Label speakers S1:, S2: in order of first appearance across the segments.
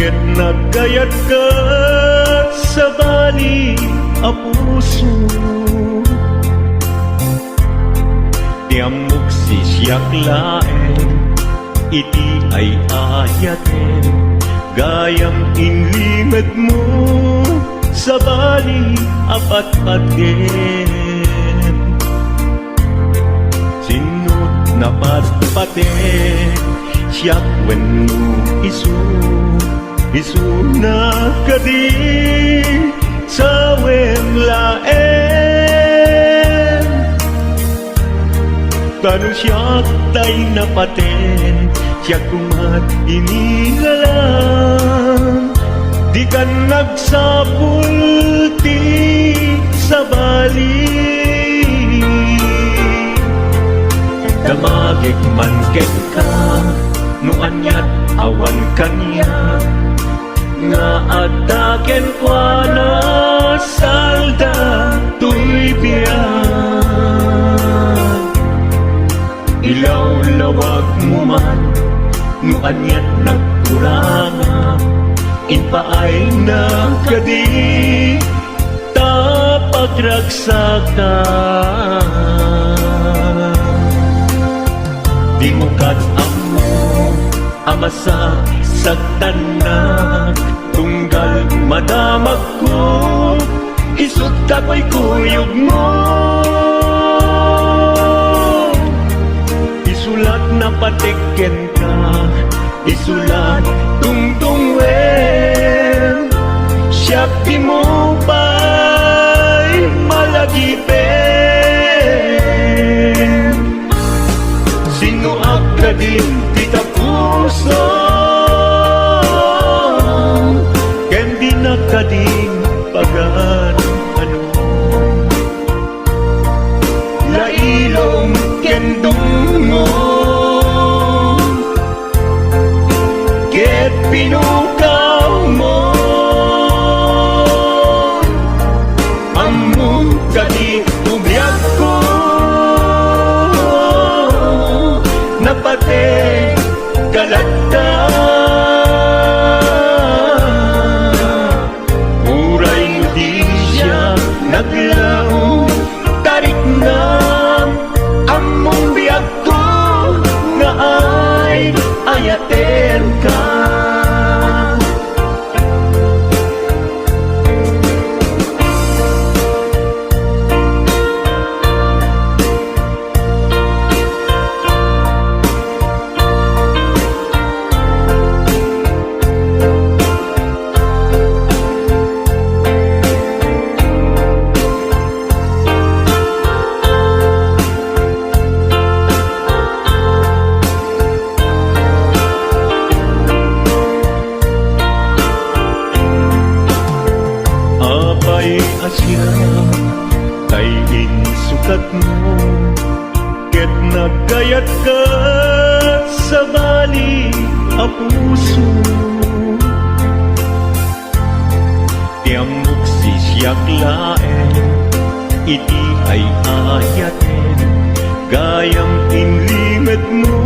S1: ket nagkayat ka sa bali a puso. Tiamok sisyak laen, iti ay ayaten, gayam inlimet mo sa bali apat-paten. Sinut na patpaten, siyak wenno isu na kadi sa wemlaen. Kanu siyak tay napaten, siyak kumat inigalang, di kan nagsapulti sa bali. Damagik man ket ka, no anyat awan kanya, nga ataken kwa na salda tuy biyak. Ilaw-lawag mo man, no anyat nagkuranga, inpaay na kadi tapagragsakan. Di mo kat-amo amasa sagtanak, tunggal madamag ko isut kako'y kuyog mo. Isulat na patiken ka, isulat tungtungwen, siyak di mo ba'y malagipin. Sino ka din kita puso, kendi na kading pagan ano. Lailong kendong mo, ket pinukaw mo, among kading umiyag ko, napate galata. Uray mo di siya naglaong, tarik na among biyag ko, nga ay ayaten ka. Asya kay insukat mo, ket nagkayat ka sa bali a puso. Tiamok sisyak laen, iti ay ayaten, gayam inlimet mo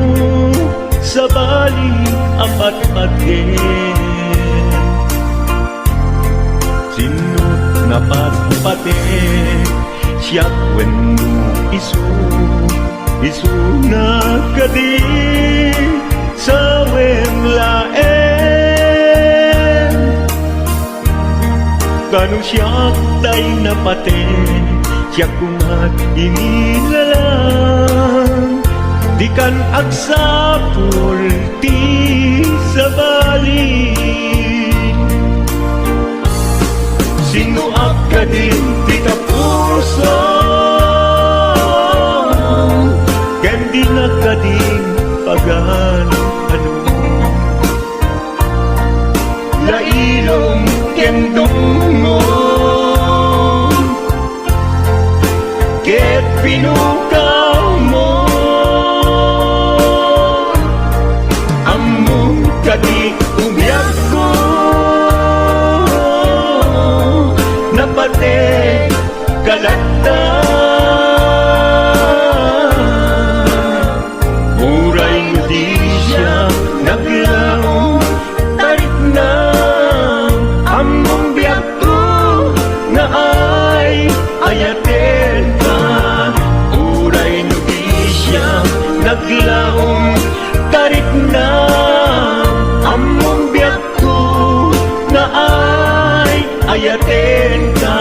S1: sa bali apat-paten. Sinut na patpaten, siyak wenno isu na kadi sa wemlaen. Kanu siyak tay napaten, siyak kumat inilalang, di kan agsapulti sa bali. Sino ka din kita puso, kendi na kading pagan ano. Lailong kendong mo, ket pinukaw mo, among kading umiyag ko, napate galata. Uray mo di siya naglaong, tarik na hayatin ka.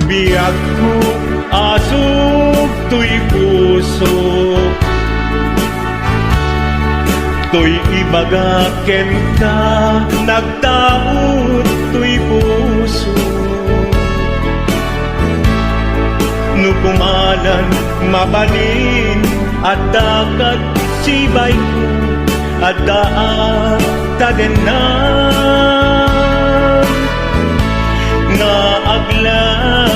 S1: Biyag ko asog to'y puso, to'y ibagaken ka, nagtaot to'y puso. Nukumalan mabalin at dakat sibay ko, at daat tadenan nga aglalahilo.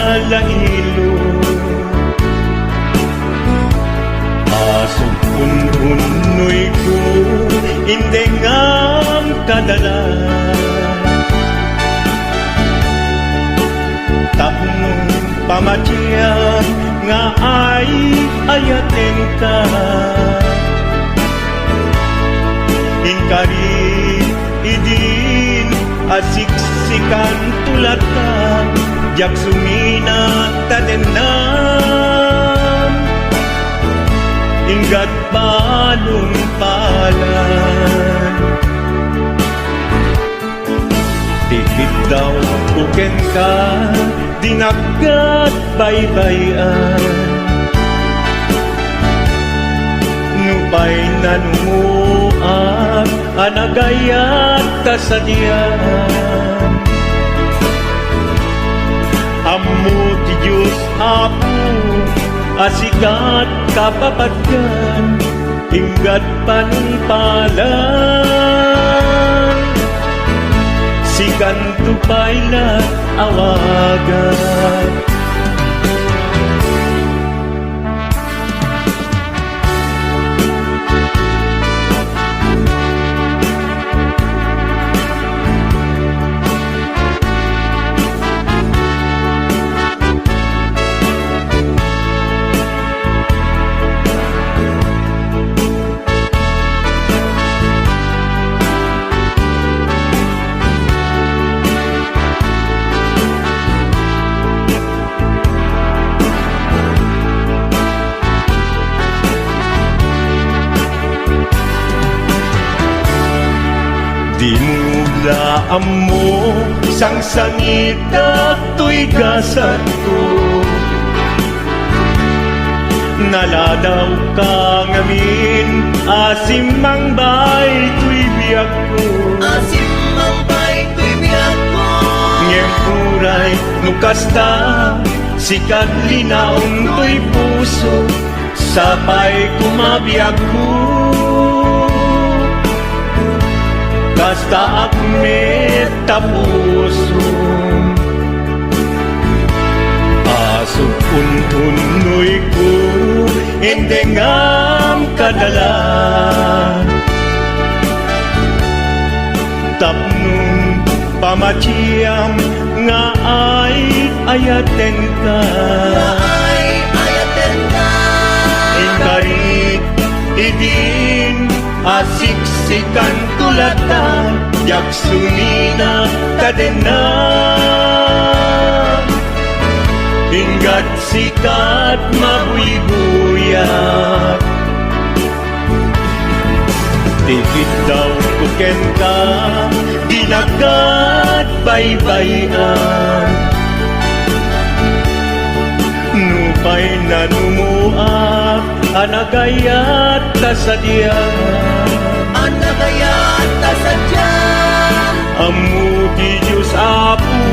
S1: Asog ununoy ko, hindi ngam kadala. Tapong pamatiyang nga ay ayaten ka. Inkari idin asiksikan tulad ka, jak sumina tadenan inggat balong palan. Tikit daw kuken ka, dinagat baybayan. Nupay nanumuak, anagayat kasadyan. Ammo ti Diyos Apo, asikat kapapatgan, inggat panumpalan. Sikan tupaylat awagan. Di mo laam mo, isang sangita to'y gasat ko. Naladaw ka ngamin, asim mang bay to'y biyak ko.
S2: Asim mang bay to'y biyak ko.
S1: Ngempuray nukasta, sikat linaon to'y puso, sapay kumabiyag ko. Basta akmet tapuso, asog untunoy ko, hindi ngam kadala. Tapnong pamatiyam nga ay ayaten ka.
S2: Ay ayaten ka.
S1: Inkarit idin asiksikan tulatan, jak sumina tadenan. Inggat sikat mabuybuyak, tikit daw kuken ka, dinagat baybayan. Nupay nanumuak, anagayat kasadyan.
S2: Anagayat kasadyan.
S1: Ammo ti Diyos Apo,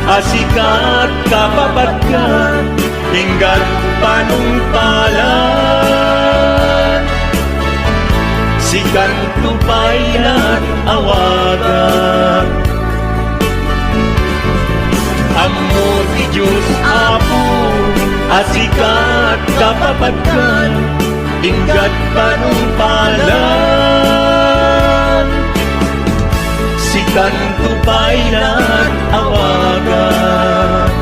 S1: asikat kapapatgan, inggat panumpalan. Sikan tupaylan awagan. Ammo ti Diyos Apo, asikat kapapatgan, inggat panumpalan. Sikan tupaylan awagan.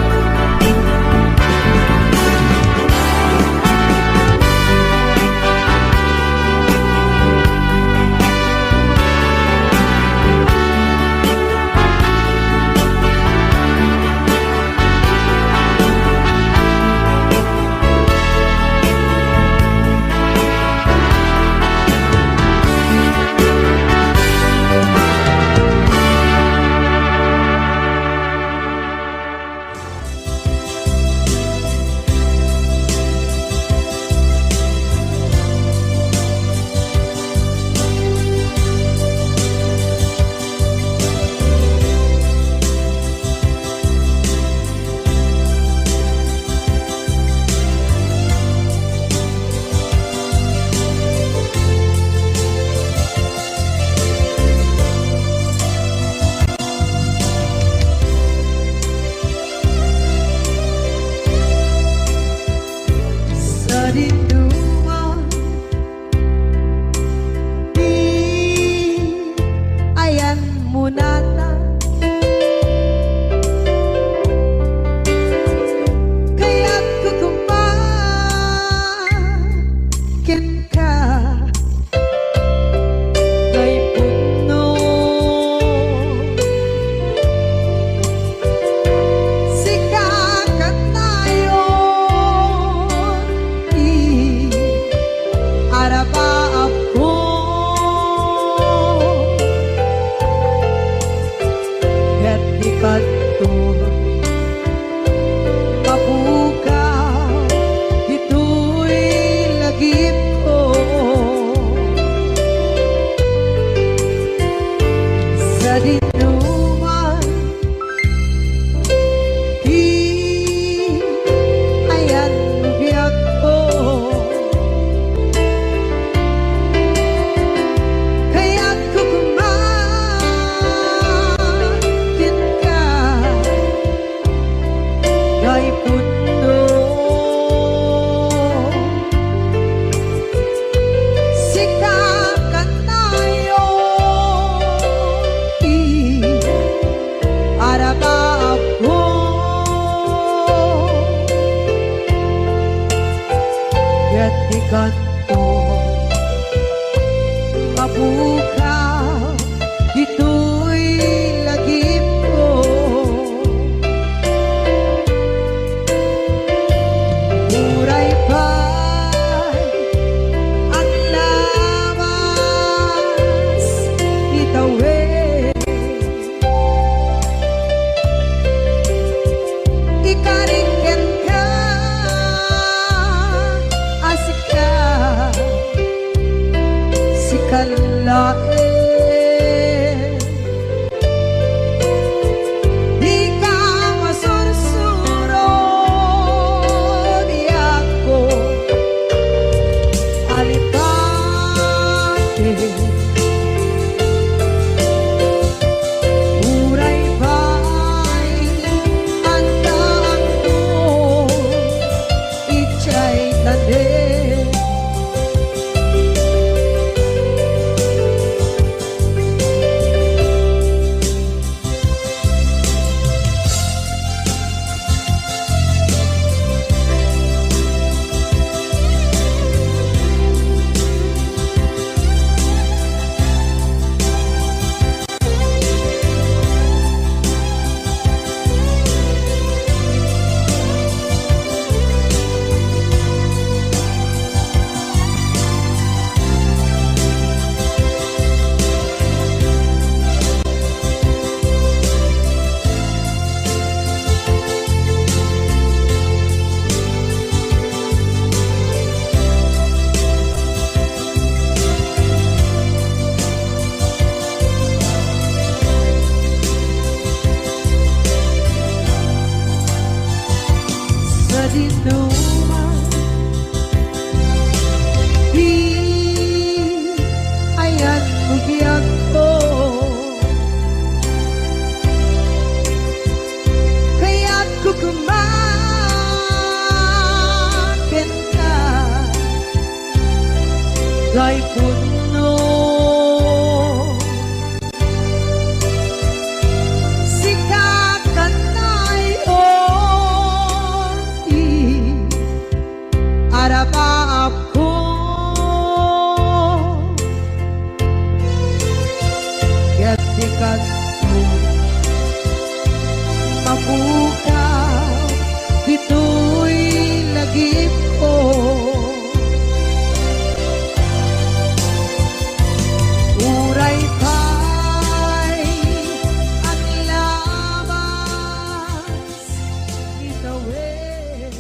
S3: kanto mabukaw ito'y lagip ko sa dinuman di ayan biyak ko kaya't kukumakin ka kay puno sikakan tayo araba ako kaya't ikanto mabukaw ito'y lagip ko muray pa'y ang lamas itawid ikariken ka asika si kalain di ka masursuro di ako alipate muray pa'y ang daan ko itsa'y tanin sa dinuman di ayan biyak ko kaya't kukumakin ka kay puno sikakan tayo araba ako kaya't ikanto mabukaw ito'y lagip ko muray pa'y ang lamas itawid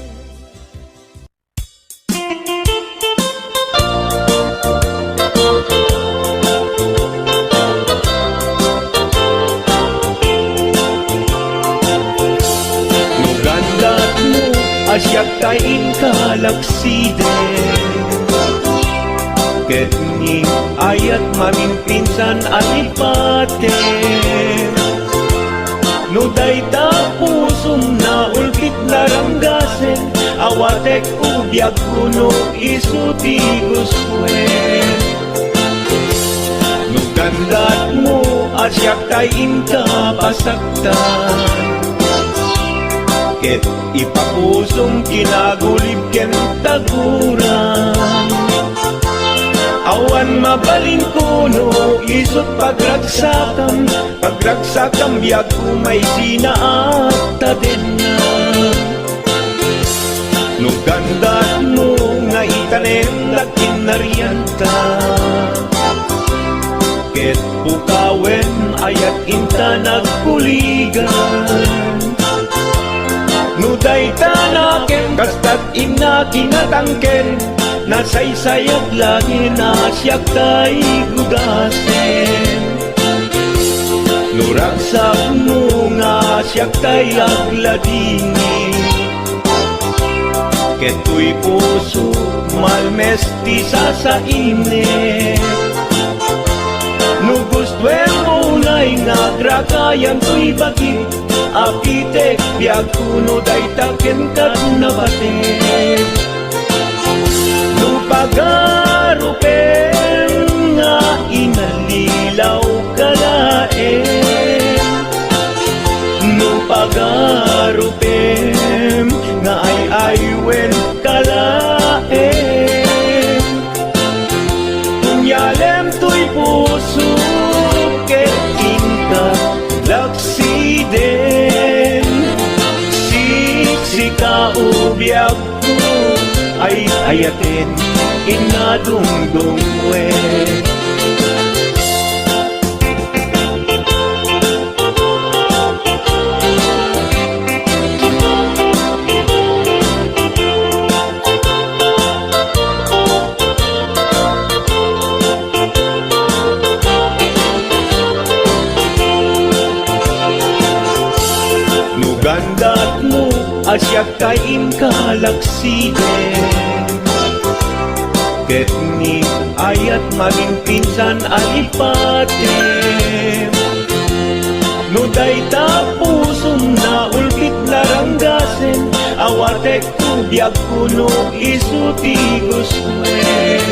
S1: Nugandat mo asyak tain kalaksiden ket ni ayat mamimpinsan alipate no dayta pusum na ulpit laranggasen awatek ubyak kuno isuti guswen nugandat mo asyak tain kapasaktan ket ipapusong kinagulib ken taguran awan mabalin kuno isut pagragsakam biag kumay sinaat taden na no gandat mo nga itanem dakin nariyanta ket pukawen ayat inta nagkuligan Nuday tanaken, kastat ina kinatangken, nasaysayag lagi na siyak tay gudasen. Nuragsak mo nga siyak tay agladini, keto'y puso malmestisa sa init. Nugustwen mo na'y nagrakayan to'y bagi, apitek biag kuno day taken kat nabatek. Nupagarupen nga inalilaw kalaen, nupagarupen nga ay aywen kalaen. Kunyalem to'y puso ket inka laksiden, siksika ubiag ko ay ayaten inadungdungwe. Nugandat mo asyak kain kalaksiden, ket ni ayat maging pinsan alipatem. Nuday tapusum na ulkit laranggasen, awatek kubyag kuno isuti guswen.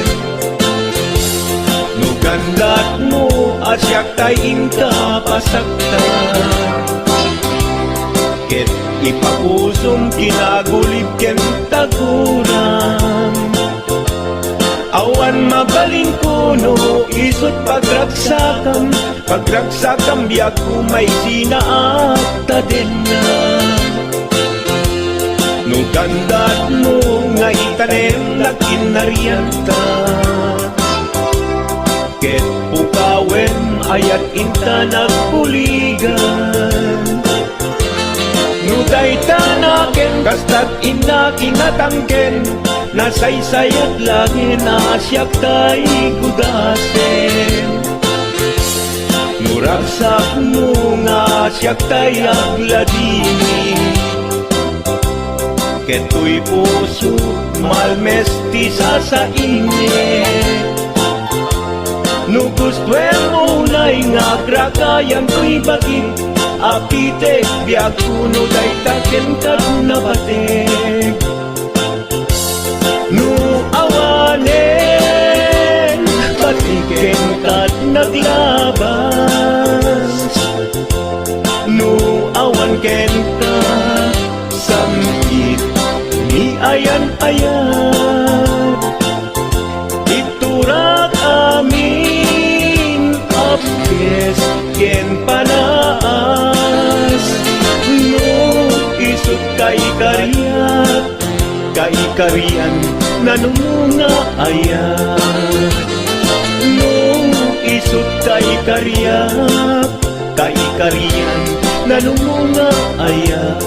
S1: Nugandat mo asyak tayin ka pasaktan, ket ipapusum kinagulib ken taguram. Awan mabalin kuno isut pagragsakam, pagragsakam biag kumay sinaakta din na. Nugandat mo nga itanem na kinarianta, ket pukawen ayat inta nagpuligan. Nuday tanaken, kastat ina kinatangken, nasaysayat lagi na siyak tay gudasen. Nuragsak mo nga siyak tay agladini, keto'y puso malmestisa sa init. Nugustwen mo na'y nga grakayan to'y bagi, apitek biag kuno day taken kat nabatek. Nu awanen batiken kat naglabas, nu awan ken ka samkit ni ayan-ayan. Iturak amin apkes ken panaas, no isut kay kariat, kay karian nanumunga ayat. No isut kay kariat, kay karian nanumunga ayat.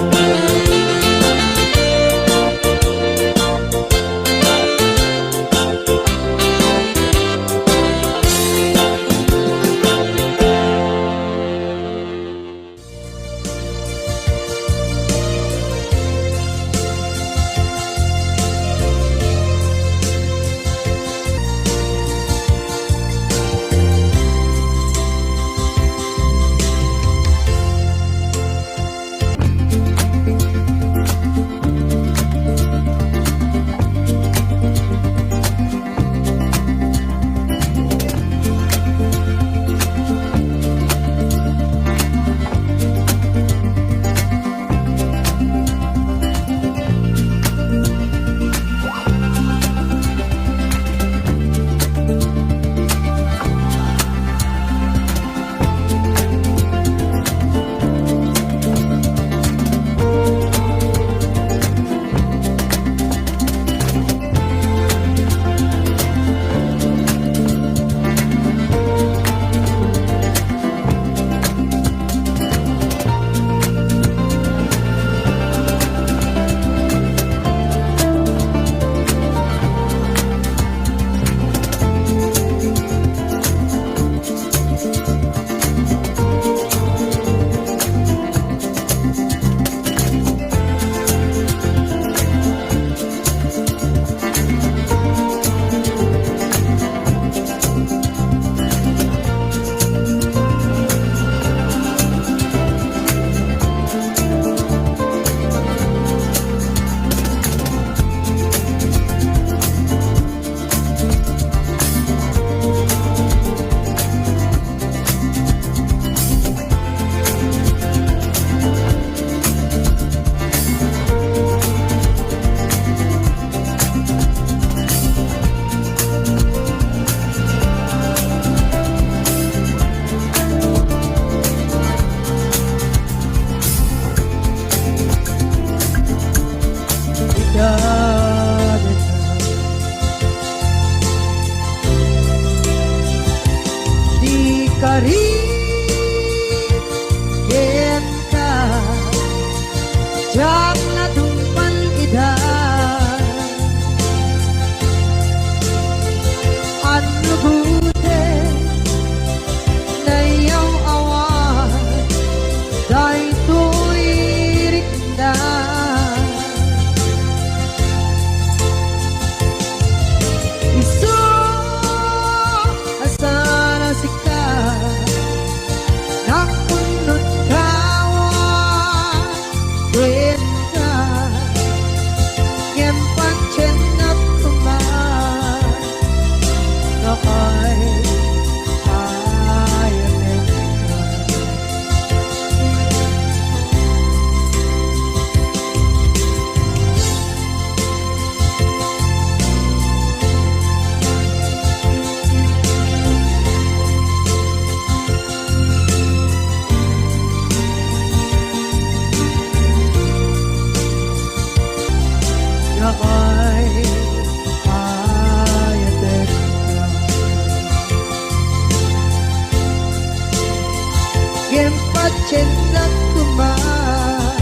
S3: Chendak kuman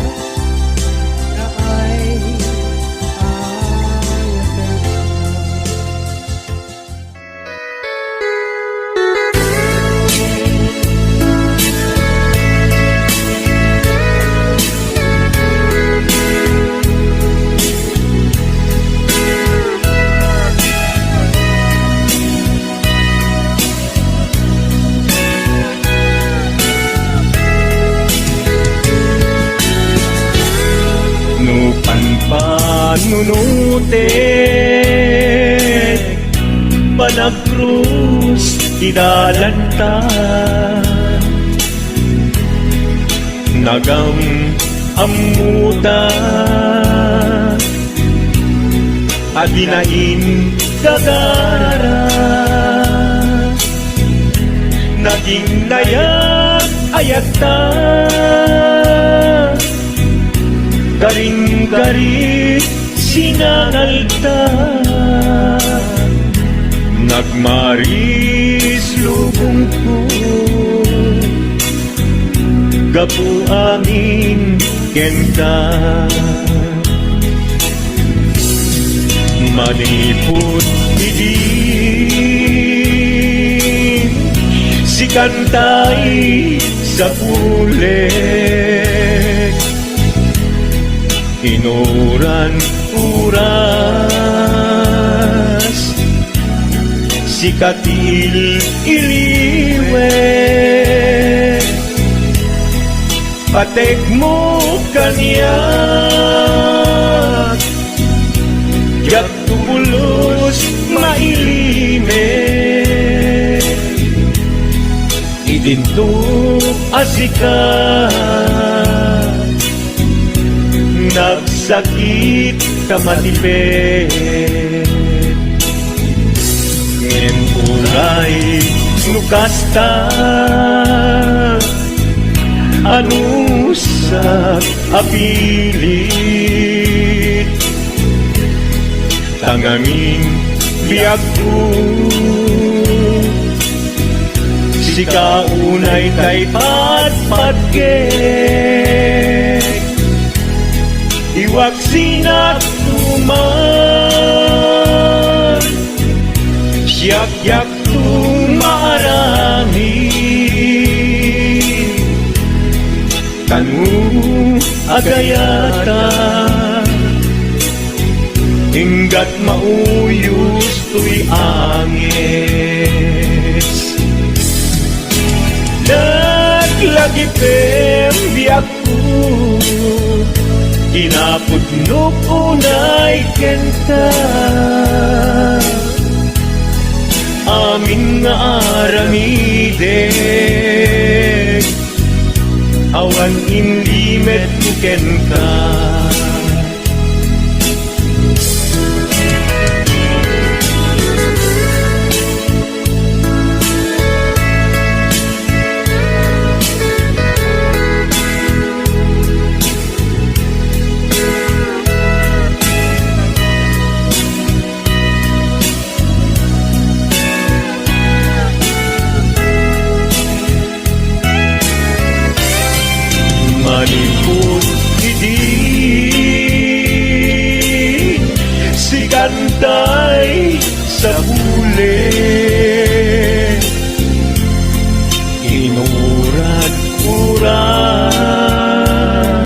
S3: na ay ayaten
S1: Nupan panunutin Panagrus idalanta Nagam amuda Adinain gagara Naging nayak ayata Garing-garit sinangalta Nagmaris lubong ko Gapu amin kenta Manipot idin Si kantay sa pulik Inuran uras Si katil iliwe Patek mo kanya Yak tubulos mailime Idintuk asikat Nagsakit ka matipid Ngin ulay nukasta Anusak apilit Tangangin biag ko Si kaunay tay patpatgek Iwag sinat tuman Siyak-yak tumarami Kanu agayata Hinggat mauyos tuy angis Naglagipem biyak ko Kinapudnok unay kenta Amin nga aramidek Awan inlimet ku kenta